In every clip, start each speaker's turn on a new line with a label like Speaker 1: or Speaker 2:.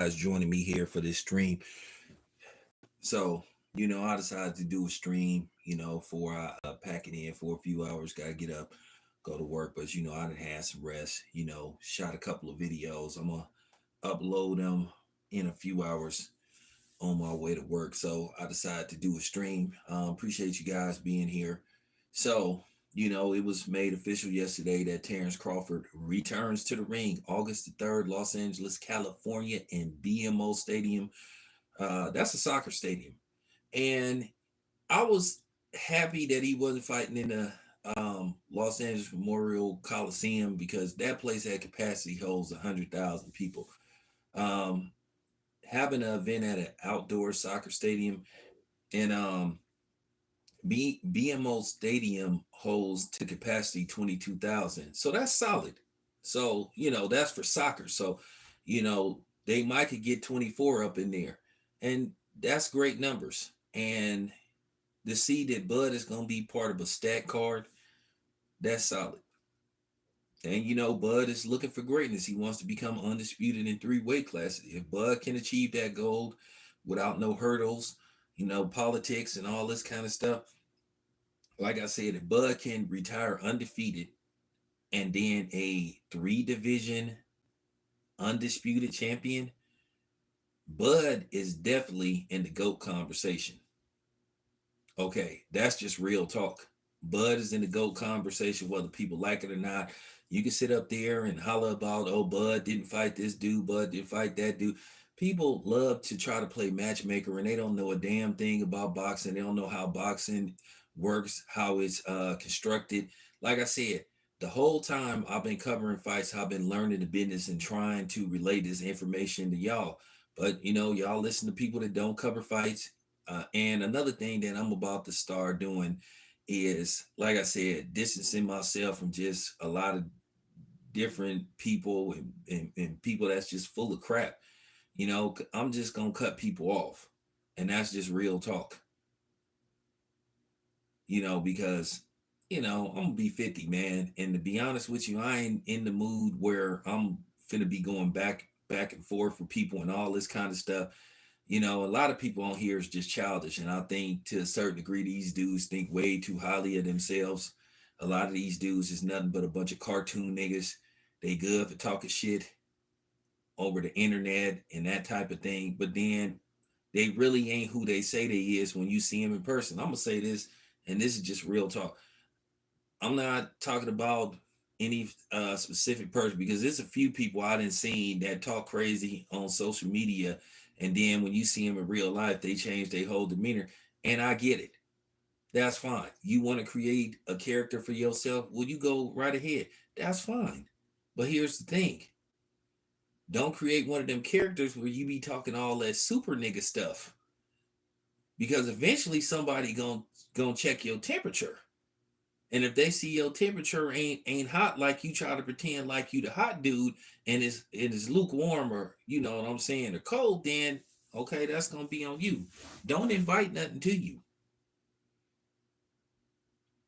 Speaker 1: guys joining me here for this stream. So, I decided to do a stream, for pack it in for a few hours, gotta get up, go to work. But I done had some rest, shot a couple of videos. I'm gonna upload them in a few hours on my way to work. So I decided to do a stream. Appreciate you guys being here. So, it was made official yesterday that Terence Crawford returns to the ring August the 3rd, Los Angeles, California, in BMO Stadium. That's a soccer stadium. And I was happy that he wasn't fighting in the Los Angeles Memorial Coliseum because that place had capacity holds 100,000 people. Um, Having an event at an outdoor soccer stadium and BMO Stadium holds to capacity 22,000. So that's solid. So, that's for soccer. So, they might could get 24 up in there. And that's great numbers. And to see that Bud is going to be part of a stat card, that's solid. And Bud is looking for greatness. He wants to become undisputed in 3 weight classes. If Bud can achieve that goal without no hurdles, politics and all this kind of stuff, like I said, if Bud can retire undefeated and then a 3 division undisputed champion, Bud is definitely in the GOAT conversation. Okay, that's just real talk. Bud is in the GOAT conversation, whether people like it or not. You can sit up there and holler about, oh, Bud didn't fight this dude, Bud didn't fight that dude. People love to try to play matchmaker and they don't know a damn thing about boxing. They don't know how boxing works, how it's constructed. Like I said, the whole time I've been covering fights, I've been learning the business and trying to relay this information to y'all. But y'all listen to people that don't cover fights. And another thing that I'm about to start doing is, like I said, distancing myself from just a lot of different people and people that's just full of crap. I'm just gonna cut people off, and that's just real talk. Because I'm gonna be 50, man, and to be honest with you, I ain't in the mood where I'm finna be going back and forth with people and all this kind of stuff. A lot of people on here is just childish, and I think to a certain degree these dudes think way too highly of themselves. A lot of these dudes is nothing but a bunch of cartoon niggas. They good for talking shit over the internet and that type of thing, but then they really ain't who they say they is when you see them in person. I'm gonna say this, and this is just real talk. I'm not talking about any specific person because there's a few people I didn't seen that talk crazy on social media, and then when you see them in real life, they change their whole demeanor. And I get it. That's fine. You want to create a character for yourself? Well, you go right ahead. That's fine. But here's the thing. Don't create one of them characters where you be talking all that super nigga stuff. Because eventually somebody gonna check your temperature. And if they see your temperature ain't hot, like you try to pretend like you the hot dude and it's lukewarm, or you know what I'm saying, or cold, then okay, that's gonna be on you. Don't invite nothing to you.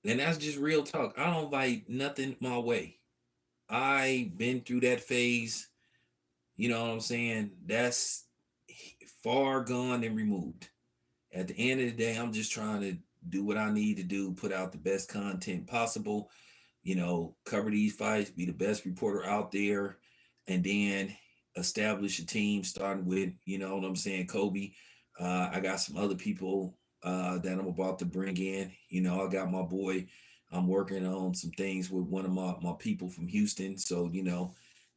Speaker 1: And that's just real talk. I don't invite nothing my way. I been through that phase. You know what I'm saying? That's far gone and removed. At the end of the day, I'm just trying to do what I need to do, put out the best content possible, cover these fights, be the best reporter out there, and then establish a team starting with, you know what I'm saying, Kobe. I got some other people that I'm about to bring in. I got my boy. I'm working on some things with one of my people from Houston. So,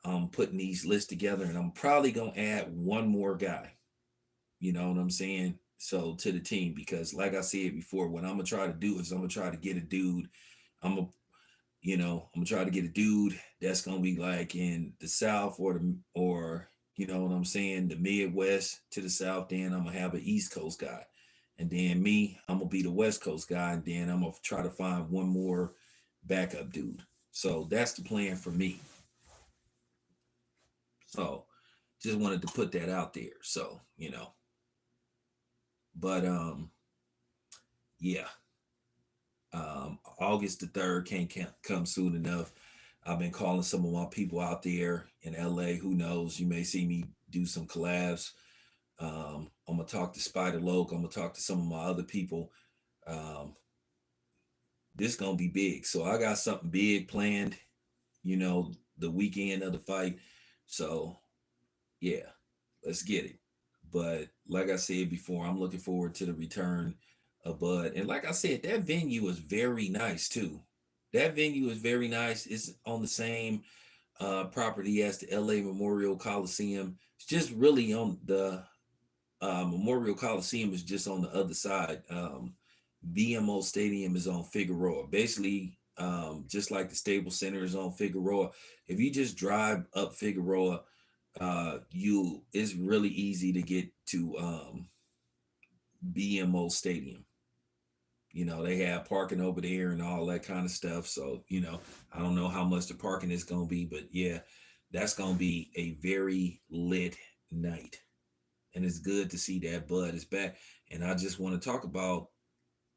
Speaker 1: I'm putting these lists together and I'm probably going to add one more guy. You know what I'm saying? So to the team, because like I said before, what I'm gonna try to do is I'm gonna try to get a dude. I'm gonna try to get a dude that's gonna be like in the South or you know what I'm saying, the Midwest to the South. Then I'm gonna have an East Coast guy, and then me, I'm gonna be the West Coast guy, and then I'm gonna try to find one more backup dude. So that's the plan for me. So just wanted to put that out there. So but yeah. August the 3rd can't come soon enough. I've been calling some of my people out there in LA. Who knows? You may see me do some collabs. I'm gonna talk to Spider Loke. I'm gonna talk to some of my other people. Um, this gonna be big. So I got something big planned. The weekend of the fight. So yeah, let's get it. But like I said before, I'm looking forward to the return of Bud. And like I said, that venue is very nice too. That venue is very nice. It's on the same property as the LA Memorial Coliseum. It's just really on the Memorial Coliseum is just on the other side. BMO Stadium is on Figueroa. Basically, just like the Staples Center is on Figueroa. If you just drive up Figueroa, you it's really easy to get to BMO Stadium. They have parking over there and all that kind of stuff. So, I don't know how much the parking is going to be, but yeah, that's going to be a very lit night. And it's good to see that Bud is back. And I just want to talk about,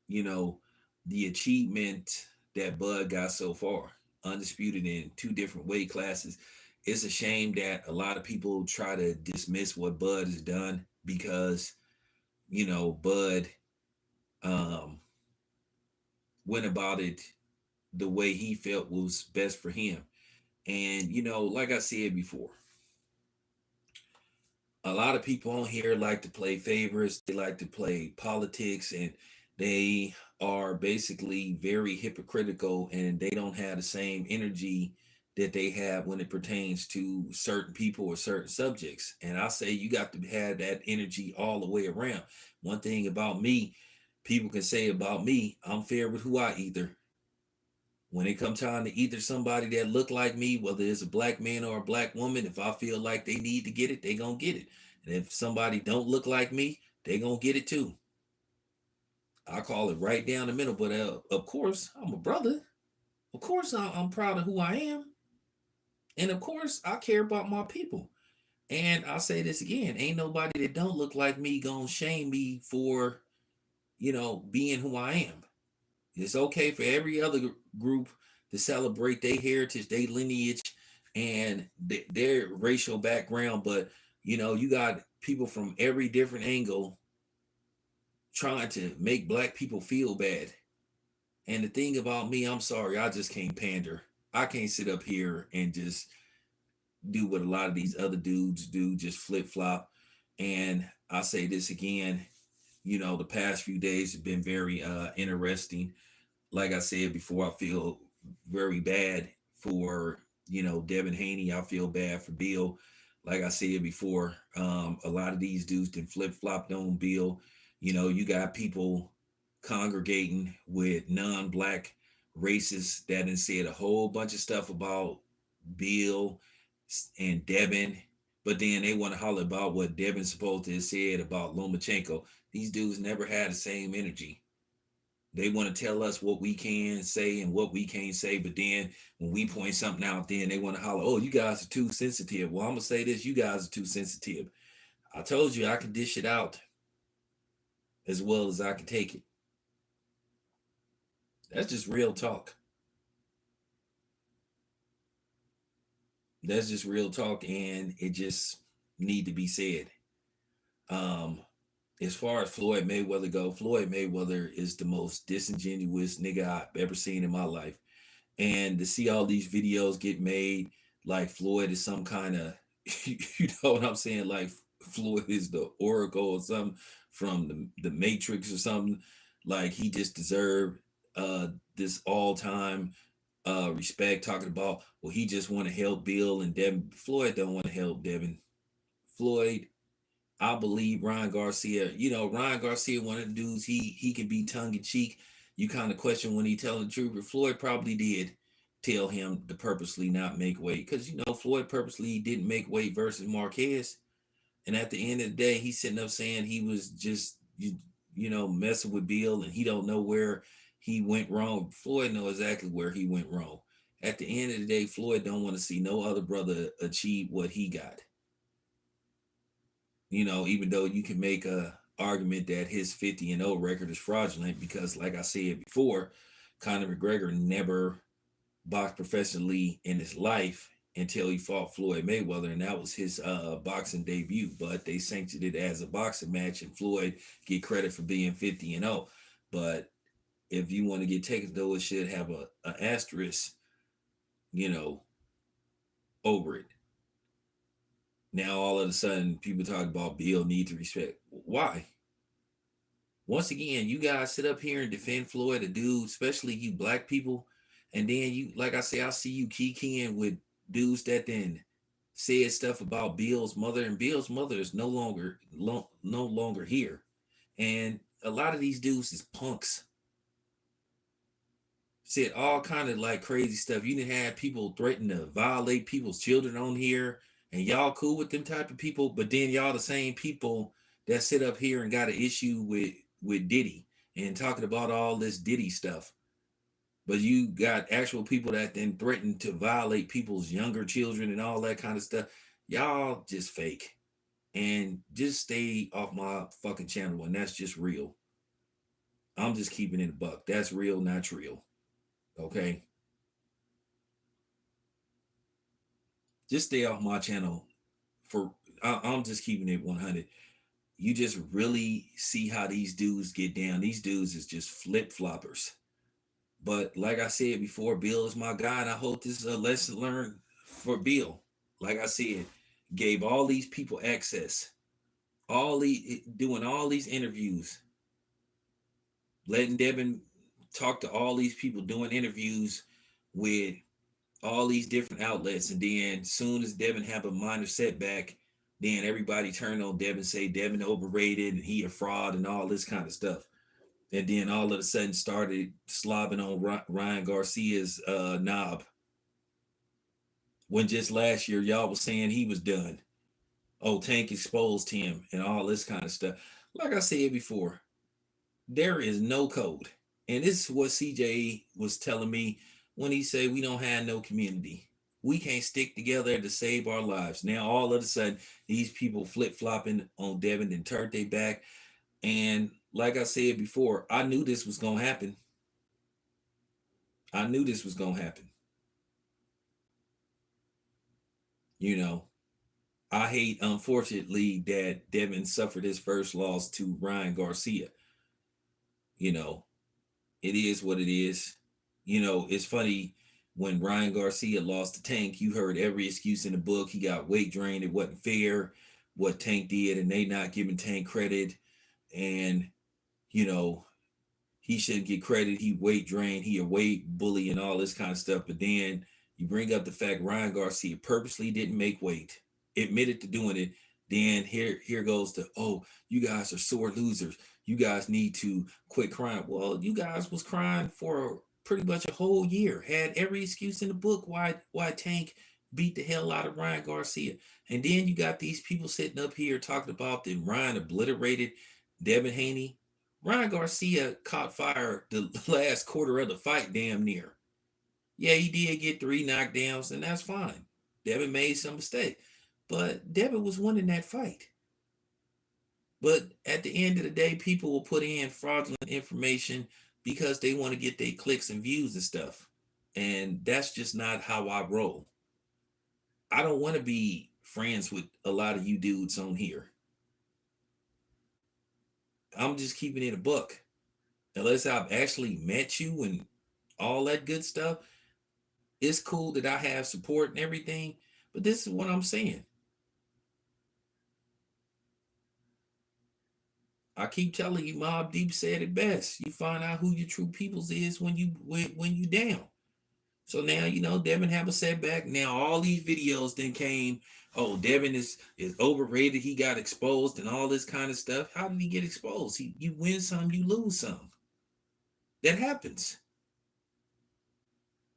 Speaker 1: you know, the achievement that Bud got so far, undisputed in two different weight classes. It's a shame that a lot of people try to dismiss what Bud has done because, Bud um, went about it the way he felt was best for him. And, like I said before, a lot of people on here like to play favorites. They like to play politics, and they are basically very hypocritical, and they don't have the same energy that they have when it pertains to certain people or certain subjects. And I say you got to have that energy all the way around. One thing about me, people can say about me, I'm fair with who I either. When it come time to either somebody that look like me, whether it's a black man or a black woman, if I feel like they need to get it, they gonna get it. And if somebody don't look like me, they gonna get it too. I call it right down the middle. But of course, I'm a brother. Of course, I'm proud of who I am, and of course, I care about my people. And I'll say this again: ain't nobody that don't look like me gonna shame me for being who I am. It's okay for every other group to celebrate their heritage, their lineage, and their racial background. But you got people from every different angle trying to make black people feel bad. And the thing about me, I'm sorry, I just can't pander. I can't sit up here and just do what a lot of these other dudes do, just flip flop. And I say this again, the past few days have been very interesting. Like I said before, I feel very bad for Devin Haney. I feel bad for Bill. Like I said before, a lot of these dudes can flip flopped on Bill. You got people congregating with non-black racists that done said a whole bunch of stuff about Bill and Devin, but then they want to holler about what Devin's supposed to have said about Lomachenko. These dudes never had the same energy. They want to tell us what we can say and what we can't say, but then when we point something out, then they want to holler, "Oh, you guys are too sensitive." Well, I'm gonna say this: you guys are too sensitive. I told you I could dish it out as well as I can take it. That's just real talk. That's just real talk, and it just need to be said. Um, as far as Floyd Mayweather go, Floyd Mayweather is the most disingenuous nigga I've ever seen in my life. And to see all these videos get made like Floyd is some kind of you know what I'm saying, like Floyd is the oracle or something from the Matrix or something, like he just deserved this all-time respect, talking about, well, he just want to help Bill and Devin. Floyd don't want to help Devin. Floyd, I believe Ryan Garcia. Ryan Garcia, one of the dudes, he can be tongue in cheek. You kind of question when he telling the truth, but Floyd probably did tell him to purposely not make weight, because Floyd purposely didn't make weight versus Marquez, and at the end of the day, he's sitting up saying he was just messing with Bill, and he don't know where he went wrong. Floyd know exactly where he went wrong. At the end of the day, Floyd don't want to see no other brother achieve what he got. Even though you can make a argument that his 50-0 record is fraudulent because, like I said before, Conor McGregor never boxed professionally in his life until he fought Floyd Mayweather, and that was his boxing debut. But they sanctioned it as a boxing match, and Floyd get credit for being 50-0. But if you want to get technical, it should have a asterisk, you know, over it. Now all of a sudden, people talk about Bill need to respect. Why? Once again, you guys sit up here and defend Floyd, a dude, especially you black people, and then you, like I say, I see you kikiing with dudes that then said stuff about Bill's mother, and Bill's mother is no longer here, and a lot of these dudes is punks. Said all kind of like crazy stuff. You didn't have people threaten to violate people's children on here, and y'all cool with them type of people, but then y'all the same people that sit up here and got an issue with Diddy and talking about all this Diddy stuff. But you got actual people that then threaten to violate people's younger children and all that kind of stuff. Y'all just fake. And just stay off my fucking channel, and that's just real. I'm just keeping it a buck. That's real, not real. Okay? Just stay off my channel for I'm just keeping it 100. You just really see how these dudes get down. These dudes is just flip floppers. But like I said before, Bill is my guy, and I hope this is a lesson learned for Bill. Like I said, gave all these people access, all these doing all these interviews, letting Devin talk to all these people, doing interviews with all these different outlets, and then soon as Devin have a minor setback, then everybody turn on Devin, say Devin overrated and he a fraud and all this kind of stuff. And then all of a sudden started slobbing on Ryan Garcia's knob. When just last year y'all was saying he was done. Oh, Tank exposed him and all this kind of stuff. Like I said before, there is no code. And this is what CJ was telling me when he said we don't have no community. We can't stick together to save our lives. Now all of a sudden, these people flip-flopping on Devin and turned their back. And like I said before, I knew this was gonna happen. I knew this was gonna happen. You know, I hate, unfortunately, that Devin suffered his first loss to Ryan Garcia. You know, it is what it is. You know, it's funny when Ryan Garcia lost to Tank, you heard every excuse in the book. He got weight drained. It wasn't fair what Tank did, and they not giving Tank credit. And, you know, he shouldn't get credit. He weight drained. He a weight bully and all this kind of stuff. But then you bring up the fact Ryan Garcia purposely didn't make weight, admitted to doing it. Then here goes the, oh, you guys are sore losers. You guys need to quit crying. Well, you guys was crying for pretty much a whole year. Had every excuse in the book why Tank beat the hell out of Ryan Garcia. And then you got these people sitting up here talking about that Ryan obliterated Devin Haney. Ryan Garcia caught fire the last quarter of the fight, damn near. Yeah, he did get 3 knockdowns, and that's fine. Devin made some mistake, but Devin was winning that fight. But at the end of the day, people will put in fraudulent information because they want to get their clicks and views and stuff. And that's just not how I roll. I don't want to be friends with a lot of you dudes on here. I'm just keeping it a buck. Unless I've actually met you and all that good stuff, it's cool that I have support and everything. But this is what I'm saying. I keep telling you, Mob Deep said it best. You find out who your true peoples is when you down. So now you know Devin have a setback. Now all these videos then came. Oh, Devin is overrated. He got exposed and all this kind of stuff. How did he get exposed? You win some, you lose some. That happens.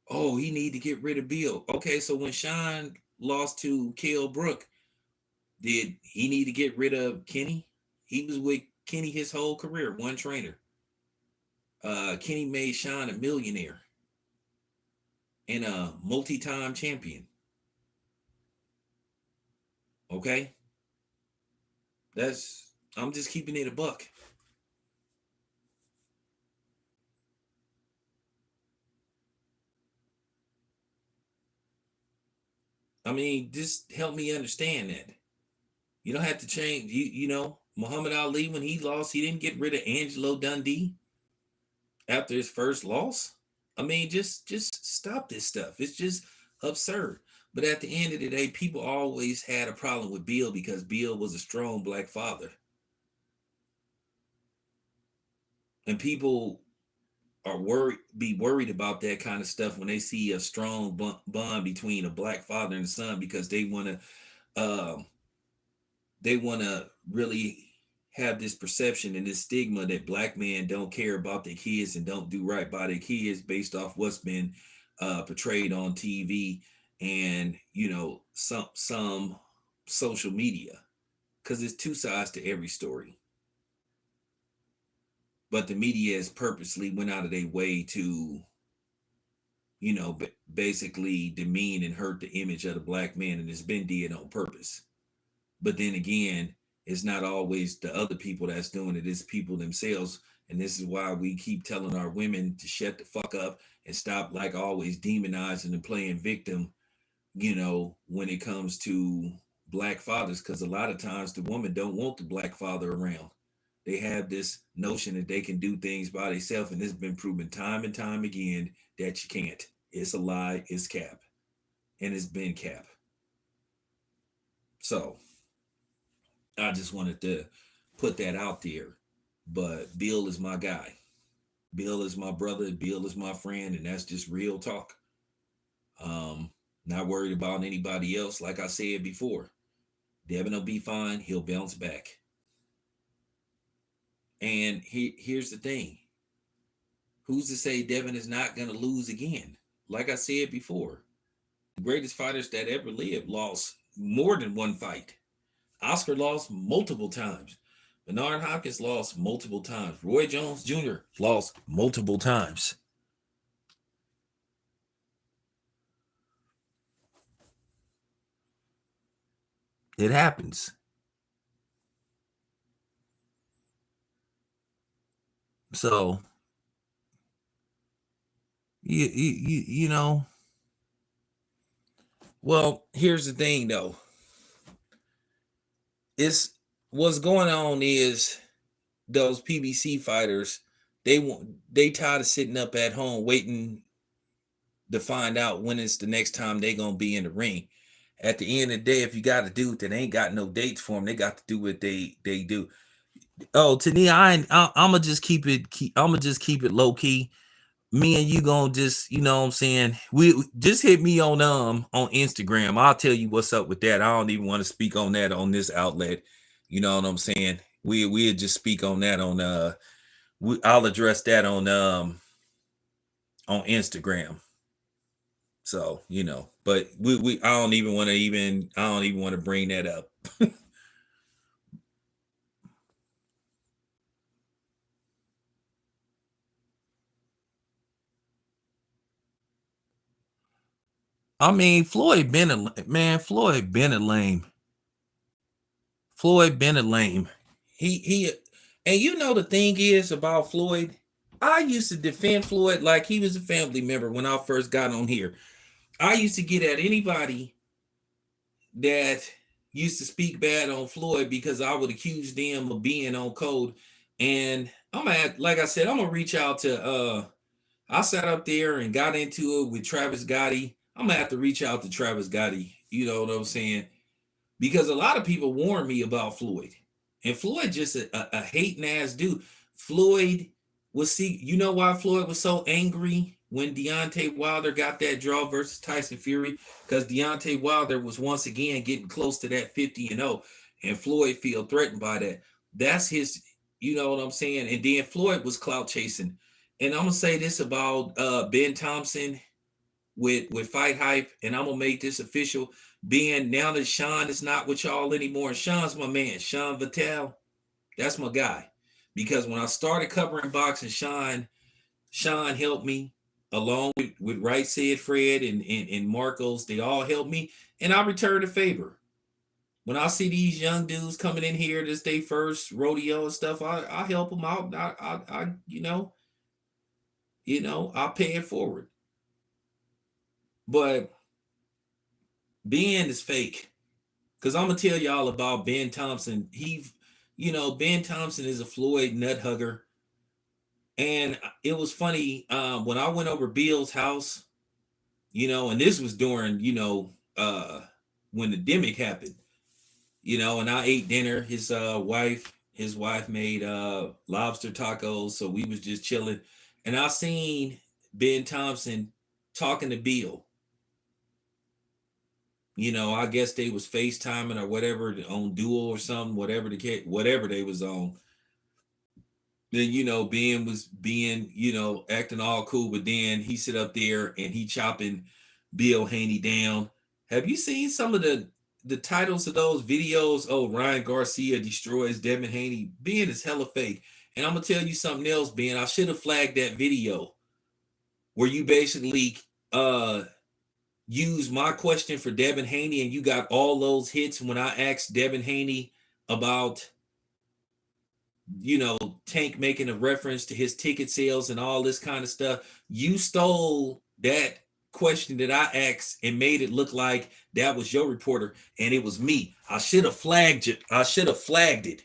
Speaker 1: Oh, he need to get rid of Bill. Okay, so when Sean lost to Kell Brook, did he need to get rid of Kenny? He was with Kenny his whole career, one trainer. Kenny made Sean a millionaire and a multi-time champion. Okay, I'm just keeping it a buck. I mean, just help me understand that. You don't have to change. Muhammad Ali, when he lost, he didn't get rid of Angelo Dundee after his first loss. I mean, just stop this stuff. It's just absurd. But at the end of the day, people always had a problem with Bill because Bill was a strong black father. And people be worried about that kind of stuff when they see a strong bond between a black father and a son because um, they want to really have this perception and this stigma that black men don't care about their kids and don't do right by their kids based off what's been portrayed on TV and some social media because there's two sides to every story. But the media has purposely went out of their way to basically demean and hurt the image of the black man, and it's been did on purpose. But then again, it's not always the other people that's doing it, it's people themselves. And this is why we keep telling our women to shut the fuck up and stop like always demonizing and playing victim, when it comes to black fathers, because a lot of times the woman don't want the black father around. They have this notion that they can do things by themselves, and it's been proven time and time again that you can't. It's a lie, it's cap, and it's been cap. So I just wanted to put that out there. But Bill is my guy. Bill is my brother. Bill is my friend, and that's just real talk. Um, Not worried about anybody else. Like I said before, Devin will be fine. He'll bounce back. And here's the thing: who's to say Devin is not going to lose again? Like I said before, the greatest fighters that ever lived lost more than one fight. Oscar lost multiple times. Bernard Hopkins lost multiple times. Roy Jones Jr. lost multiple times. It happens. So you know. Well, here's the thing though. It's what's going on is those PBC fighters. They tired of sitting up at home waiting to find out when it's the next time they gonna be in the ring. At the end of the day, if you got a dude that ain't got no dates for them, they got to do what they do. Oh, Tania, I'm gonna just I'm gonna just keep it low key. Me and you gonna just, what I'm saying, we just hit me on Instagram. I'll tell you what's up with that. I don't even want to speak on that on this outlet. You know what I'm saying? We'll just speak on that I'll address that on Instagram. So, but we I don't even want to bring that up. I mean, Floyd been a lame. Floyd been a lame. He and the thing is about Floyd, I used to defend Floyd like he was a family member when I first got on here. I used to get at anybody that used to speak bad on Floyd because I would accuse them of being on code. And like I said, I'm gonna reach out to I sat up there and got into it with Travis Gotti. I'm gonna have to reach out to Travis Gotti, you know what I'm saying? Because a lot of people warned me about Floyd. And Floyd just a hating ass dude. Floyd you know why Floyd was so angry when Deontay Wilder got that draw versus Tyson Fury? Because Deontay Wilder was once again getting close to that 50-0, and Floyd feel threatened by that. That's his, you know what I'm saying? And then Floyd was clout chasing. And I'm gonna say this about Ben Thompson with Fight Hype, and I'm gonna make this official. Being now that Sean is not with y'all anymore, and Sean's my man, Sean Vitale, that's my guy. Because when I started covering boxing, Sean helped me along with Right Said Fred and Marcos. They all helped me, and I return the favor. When I see these young dudes coming in here this day first rodeo and stuff, I help them out. I I pay it forward. But Ben is fake. Cause I'm gonna tell y'all about Ben Thompson. Ben Thompson is a Floyd nut hugger. And it was funny when I went over Bill's house, and this was during, when the demic happened, and I ate dinner. His wife made lobster tacos, so we was just chilling. And I seen Ben Thompson talking to Bill. I guess they was FaceTiming or whatever on Duel or something, whatever whatever they was on. Then Ben was being acting all cool, but then he sit up there and he chopping Bill Haney down. Have you seen some of the titles of those videos? Oh, Ryan Garcia destroys Devin Haney. Ben is hella fake. And I'm gonna tell you something else, Ben. I should have flagged that video where you basically use my question for Devin Haney, and you got all those hits when I asked Devin Haney about Tank making a reference to his ticket sales and all this kind of stuff. You stole that question that I asked and made it look like that was your reporter and it was me. I should have flagged it. I should have flagged it.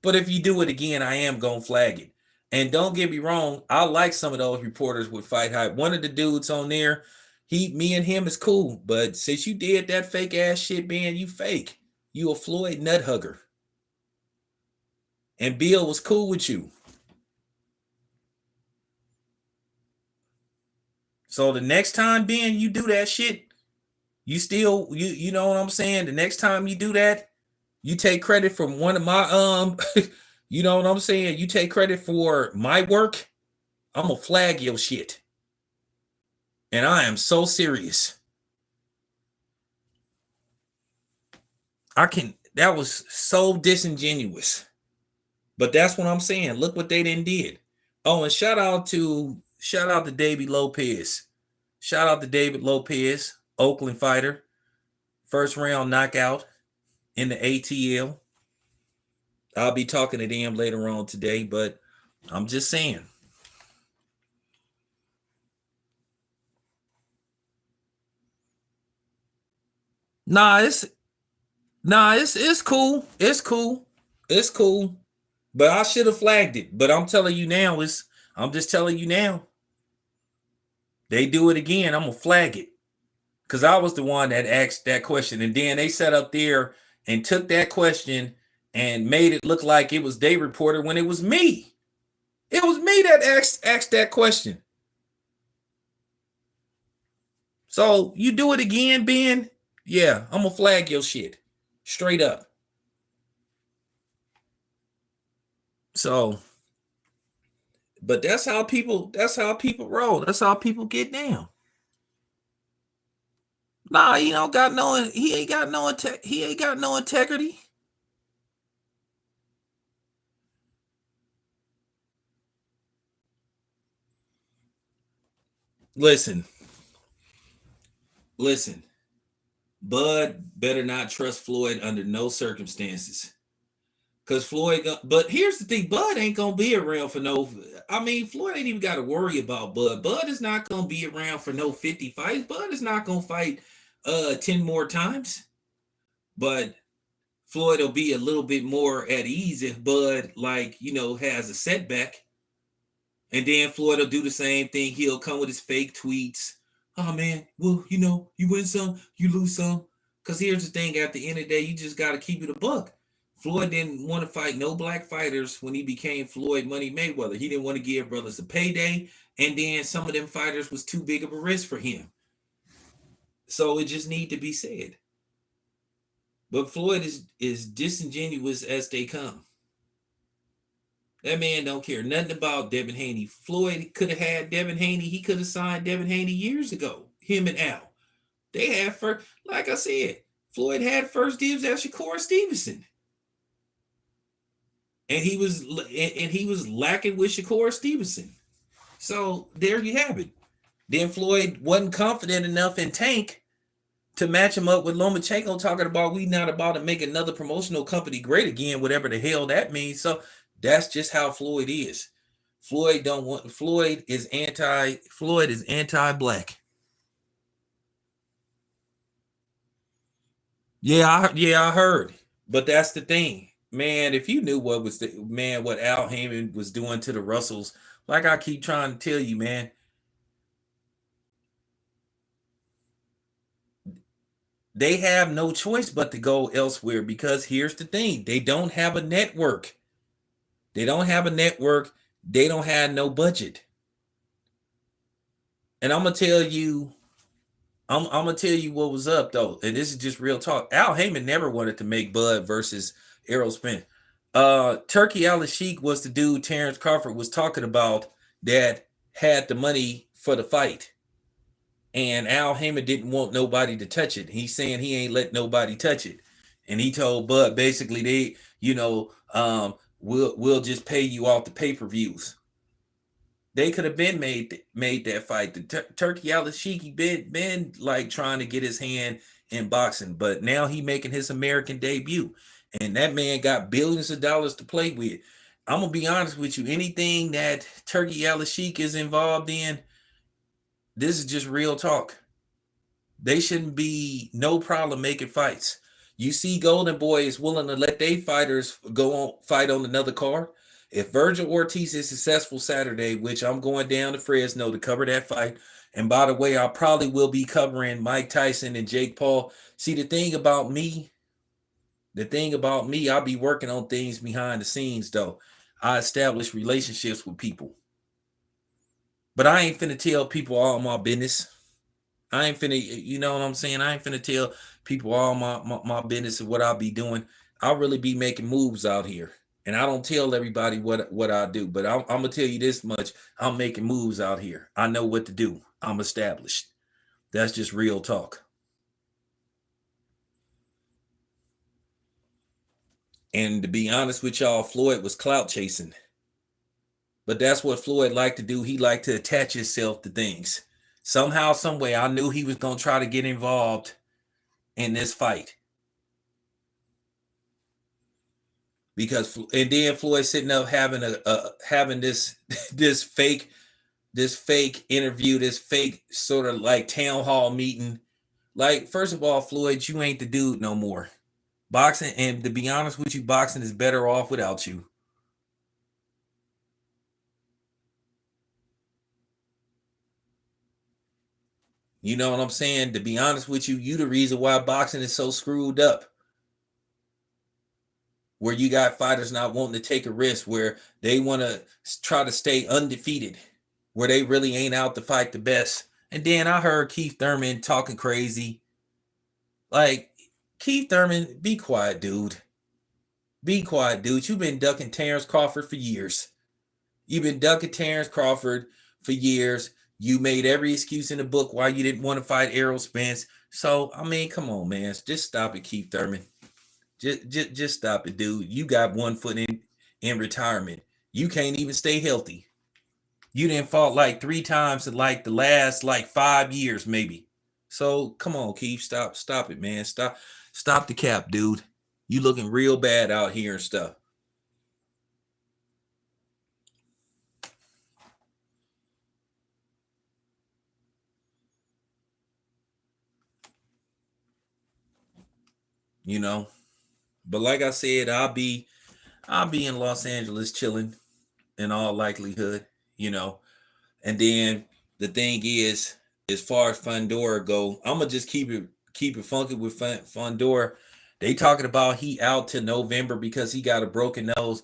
Speaker 1: But if you do it again, I am going to flag it. And don't get me wrong, I like some of those reporters with Fight Hype. One of the dudes on there, me and him is cool. But since you did that fake ass shit, Ben, you fake. You a Floyd nut hugger. And Bill was cool with you. So the next time, Ben, you do that shit, you know what I'm saying? The next time you do that, you take credit from one of my you know what I'm saying? You take credit for my work, I'm gonna flag your shit. And I am so serious. That was so disingenuous. But that's what I'm saying. Look what they did. Oh, and shout out to David Lopez. Shout out to David Lopez, Oakland fighter. First round knockout in the ATL. I'll be talking to them later on today, but I'm just saying. It's cool. It's cool. It's cool. But I should have flagged it. But I'm telling you now, I'm just telling you now. They do it again, I'm gonna flag it. Because I was the one that asked that question. And then they sat up there and took that question and made it look like it was their reporter when it was me. It was me that asked that question. So you do it again, Ben? Yeah, I'm gonna flag your shit. Straight up. So, but that's how people roll. That's how people get down. Nah, he ain't got no integrity. Listen. Bud better not trust Floyd under no circumstances. Cause but here's the thing, Bud ain't gonna be around for no. I mean, Floyd ain't even got to worry about Bud. Bud is not gonna be around for no 50 fights. Bud is not gonna fight 10 more times. But Floyd will be a little bit more at ease if Bud has a setback. And then Floyd will do the same thing. He'll come with his fake tweets. Oh man, well, you win some, you lose some. Cause here's the thing, at the end of the day, you just gotta keep it a buck. Floyd didn't want to fight no black fighters when he became Floyd Money Mayweather. He didn't want to give brothers a payday. And then some of them fighters was too big of a risk for him. So it just need to be said. But Floyd is disingenuous as they come. That man don't care nothing about Devin Haney. Floyd could have had Devin Haney. He could have signed Devin Haney years ago. Him and Al. They had first, like I said, Floyd had first dibs at Shakur Stevenson. And he was lacking with Shakur Stevenson. So there you have it. Then Floyd wasn't confident enough in Tank to match him up with Lomachenko, talking about we not about to make another promotional company great again, whatever the hell that means. So that's just how Floyd is. Floyd is anti-black. Yeah, I heard. But that's the thing, man. If you knew what Al Heyman was doing to the Russells, like I keep trying to tell you, man, they have no choice but to go elsewhere because here's the thing: they don't have a network. They don't have a network. They don't have no budget. And I'm gonna tell you what was up though, and this is just real talk. Al Heyman never wanted to make Bud versus Errol Spence. Turkey Al Sheik was the dude Terence Crawford was talking about that had the money for the fight, and Al Heyman didn't want nobody to touch it. He's saying he ain't let nobody touch it, and he told Bud basically we'll just pay you off the pay per views. They could have been made that fight. The Turkey Al Sheik been like trying to get his hand in boxing, but now he making his American debut, and that man got billions of dollars to play with. I'm gonna be honest with you. Anything that Turkey Al Sheik is involved in, this is just real talk. They shouldn't be no problem making fights. You see, Golden Boy is willing to let their fighters go on fight on another card. If Virgil Ortiz is successful Saturday, which I'm going down to Fresno to cover that fight, and by the way, I probably will be covering Mike Tyson and Jake Paul. See, the thing about me, I'll be working on things behind the scenes though. I establish relationships with people, but I ain't finna tell people all my business. I ain't finna, you know what I'm saying? I ain't finna tell people all my business and what I'll be doing. I'll really be making moves out here. And I don't tell everybody what I do, but I'm gonna tell you this much: I'm making moves out here. I know what to do. I'm established. That's just real talk. And to be honest with y'all, Floyd was clout chasing, but that's what Floyd liked to do. He liked to attach himself to things. Somehow, some way, I knew he was gonna try to get involved in this fight because and then Floyd sitting up having having this this fake interview, this fake sort of like town hall meeting. Like, first of all, Floyd, you ain't the dude no more. Boxing, and to be honest with you, boxing is better off without you. You know what I'm saying? To be honest with you, you the reason why boxing is so screwed up. Where you got fighters not wanting to take a risk, where they want to try to stay undefeated, where they really ain't out to fight the best. And then I heard Keith Thurman talking crazy. Like, Keith Thurman, be quiet, dude. Be quiet, dude. You've been ducking Terence Crawford for years. You've been ducking Terence Crawford for years. You made every excuse in the book why you didn't want to fight Errol Spence. So, I mean, come on, man. Just stop it, Keith Thurman. Just stop it, dude. You got one foot in retirement. You can't even stay healthy. You didn't fought like 3 times in like the last like 5 years, maybe. So come on, Keith. Stop it, man. Stop the cap, dude. You looking real bad out here and stuff. You know. But like I said, I'll be in Los Angeles chilling in all likelihood, you know. And then the thing is, as far as Fundora go, I'm gonna just keep it funky with Fundora. They talking about he out to November because he got a broken nose.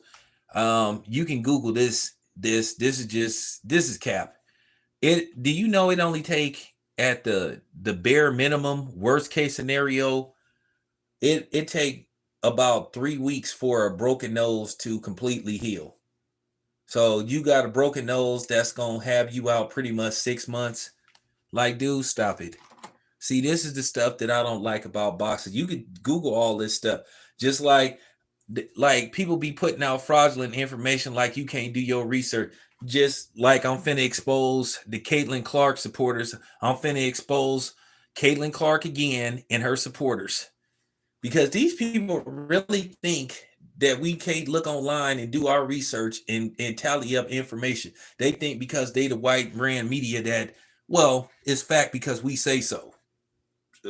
Speaker 1: You can Google this. This is cap. It do you know it only take at the bare minimum worst case scenario, it take about 3 weeks for a broken nose to completely heal. So you got a broken nose that's gonna have you out pretty much 6 months. Like, dude, stop it. See, this is the stuff that I don't like about boxing. You could Google all this stuff. Just like people be putting out fraudulent information like you can't do your research. Just like I'm finna expose the Caitlin Clark supporters. I'm finna expose Caitlin Clark again and her supporters. Because these people really think that we can't look online and do our research and tally up information. They think because they the white brand media that, well, it's fact because we say so.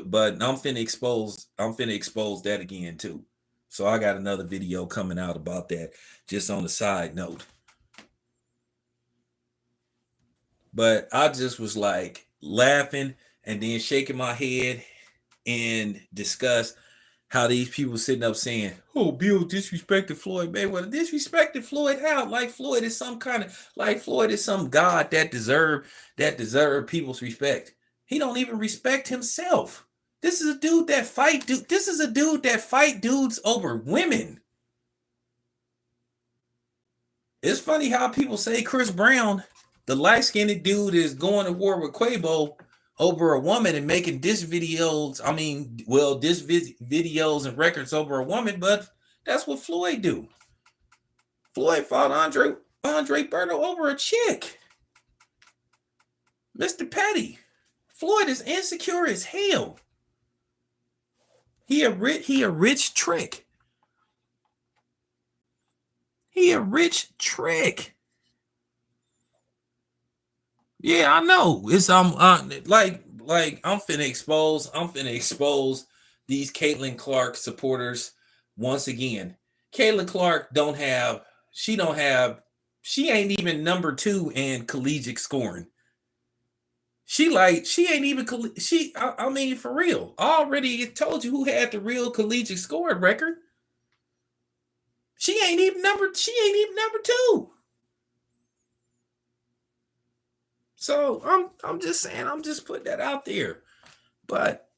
Speaker 1: but I'm finna expose that again too. So I got another video coming out about that, just on the side note. But I just was like laughing and then shaking my head in disgust how these people sitting up saying, "Oh, Bill disrespected Floyd Mayweather." Disrespected Floyd how? Like Floyd is some kind of like Floyd is some god that deserve people's respect. He don't even respect himself. This is a dude that fight dude. This is a dude that fight dudes over women. It's funny how people say Chris Brown, the light-skinned dude, is going to war with Quavo over a woman and making diss videos. I mean, well, diss videos and records over a woman, but that's what Floyd do. Floyd fought Andre Berto over a chick. Mr. Petty. Floyd is insecure as hell. He a rich trick. He a rich trick. Yeah, I know. It's like I'm finna expose these Caitlin Clark supporters once again. Caitlin Clark she ain't even number 2 in collegiate scoring. She ain't even I mean for real. I already told you who had the real collegiate scoring record. She ain't even number 2. So I'm just saying, I'm just putting that out there. But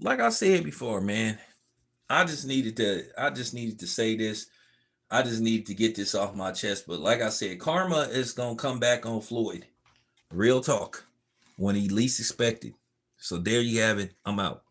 Speaker 1: like I said before, man, I just needed to say this. I just needed to get this off my chest. But like I said, karma is gonna come back on Floyd. Real talk. When he least expected. So there you have it. I'm out.